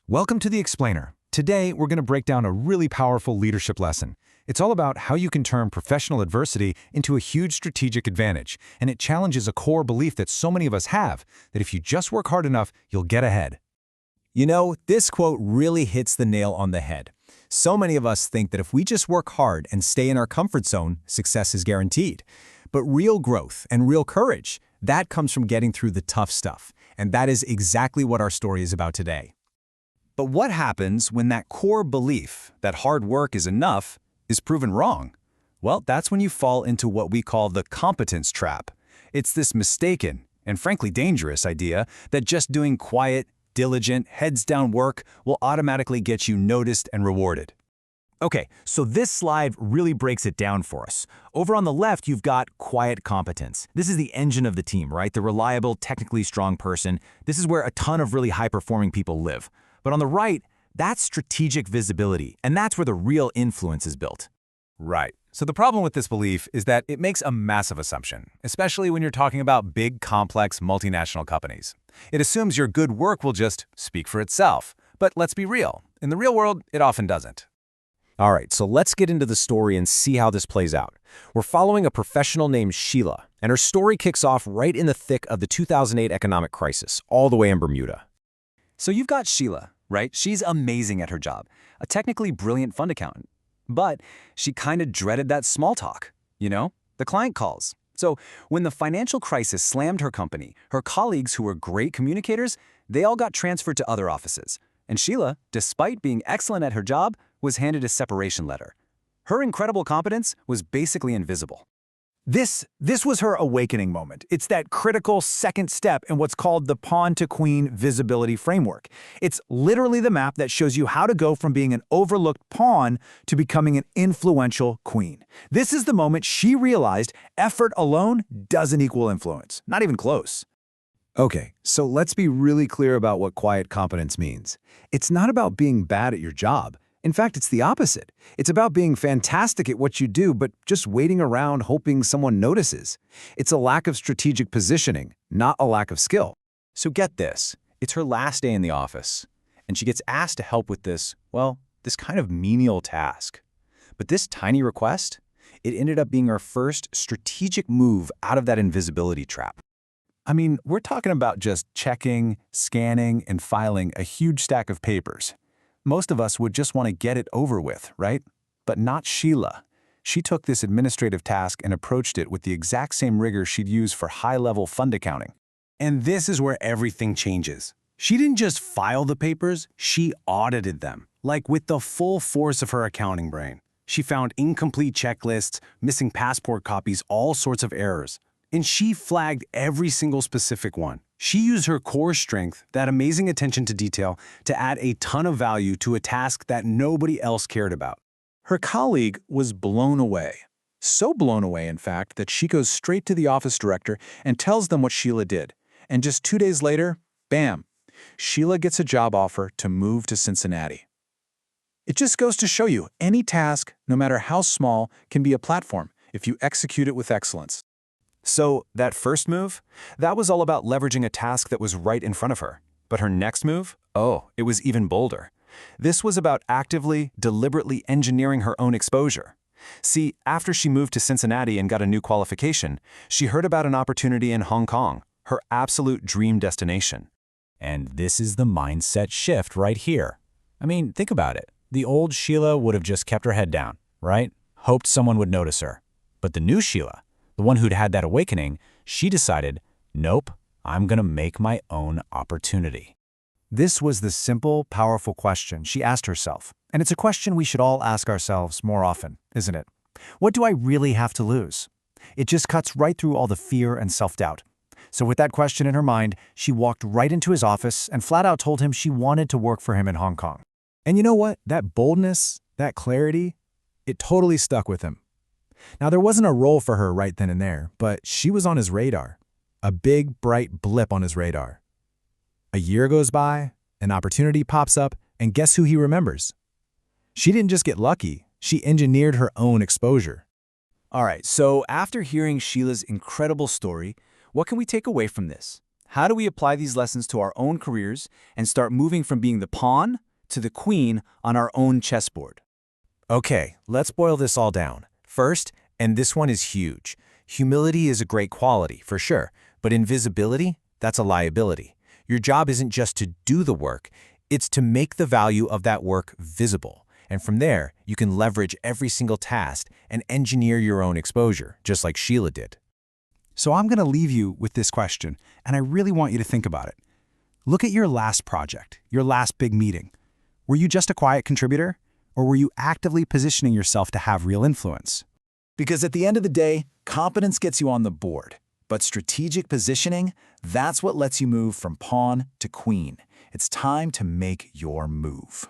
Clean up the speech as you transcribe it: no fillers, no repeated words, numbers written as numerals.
Welcome to The Explainer. Today, we're going to break down a really powerful leadership lesson. It's all about how you can turn professional adversity into a huge strategic advantage, and it challenges a core belief that so many of us have, that if you just work hard enough, you'll get ahead. You know, this quote really hits the nail on the head. So many of us think that if we just work hard and stay in our comfort zone, success is guaranteed. But real growth and real courage, that comes from getting through the tough stuff. And that is exactly what our story is about today. But what happens when that core belief that hard work is enough is proven wrong? Well, that's when you fall into what we call the competence trap. It's this mistaken and frankly dangerous idea that just doing quiet, diligent, heads-down work will automatically get you noticed and rewarded. Okay, so this slide really breaks it down for us. Over on the left, you've got quiet competence. This is the engine of the team, right? The reliable, technically strong person. This is where a ton of really high-performing people live. But on the right, that's strategic visibility, and that's where the real influence is built. Right. So the problem with this belief is that it makes a massive assumption, especially when you're talking about big, complex, multinational companies. It assumes your good work will just speak for itself. But let's be real. In the real world, it often doesn't. All right, so let's get into the story and see how this plays out. We're following a professional named Shiela, and her story kicks off right in the thick of the 2008 economic crisis, all the way in Bermuda. So you've got Shiela, right? She's amazing at her job, a technically brilliant fund accountant. But she kind of dreaded that small talk, the client calls. So when the financial crisis slammed her company, her colleagues who were great communicators, they all got transferred to other offices. And Shiela, despite being excellent at her job, was handed a separation letter. Her incredible competence was basically invisible. This was her awakening moment. It's that critical second step in what's called the pawn to queen visibility framework. It's literally the map that shows you how to go from being an overlooked pawn to becoming an influential queen. This is the moment she realized effort alone doesn't equal influence. Not even close. Okay, so let's be really clear about what quiet competence means. It's not about being bad at your job. In fact, it's the opposite. It's about being fantastic at what you do, but just waiting around hoping someone notices. It's a lack of strategic positioning, not a lack of skill. So get this. It's her last day in the office, and she gets asked to help with this kind of menial task. But this tiny request, it ended up being her first strategic move out of that invisibility trap. I mean, we're talking about just checking, scanning, and filing a huge stack of papers. Most of us would just want to get it over with, right? But not Shiela. She took this administrative task and approached it with the exact same rigor she'd use for high-level fund accounting. And this is where everything changes. She didn't just file the papers, she audited them, like with the full force of her accounting brain. She found incomplete checklists, missing passport copies, all sorts of errors. And she flagged every single specific one. She used her core strength, that amazing attention to detail, to add a ton of value to a task that nobody else cared about. Her colleague was blown away. So blown away, in fact, that she goes straight to the office director and tells them what Shiela did. And just 2 days later, bam, Shiela gets a job offer to move to Cincinnati. It just goes to show you, any task, no matter how small, can be a platform if you execute it with excellence. So that first move, that was all about leveraging a task that was right in front of her. But her next move, it was even bolder. This was about actively, deliberately engineering her own exposure. See, after she moved to Cincinnati and got a new qualification, she heard about an opportunity in Hong Kong, her absolute dream destination. And this is the mindset shift right here. I mean, think about it. The old Shiela would have just kept her head down, right? Hoped someone would notice her. But the new Shiela, the one who'd had that awakening, she decided, nope, I'm going to make my own opportunity. This was the simple, powerful question she asked herself. And it's a question we should all ask ourselves more often, isn't it? What do I really have to lose? It just cuts right through all the fear and self-doubt. So with that question in her mind, she walked right into his office and flat out told him she wanted to work for him in Hong Kong. And you know what? That boldness, that clarity, it totally stuck with him. Now, there wasn't a role for her right then and there, but she was on his radar. A big, bright blip on his radar. A year goes by, an opportunity pops up, and guess who he remembers? She didn't just get lucky, she engineered her own exposure. All right, so after hearing Shiela's incredible story, what can we take away from this? how do we apply these lessons to our own careers and start moving from being the pawn to the queen on our own chessboard? Okay, let's boil this all down. First, and this one is huge, humility is a great quality, for sure, but invisibility, that's a liability. Your job isn't just to do the work, it's to make the value of that work visible. And from there, you can leverage every single task and engineer your own exposure, just like Shiela did. So I'm going to leave you with this question, and I really want you to think about it. Look at your last project, your last big meeting. Were you just a quiet contributor, or were you actively positioning yourself to have real influence? Because at the end of the day, competence gets you on the board. But strategic positioning, that's what lets you move from pawn to queen. It's time to make your move.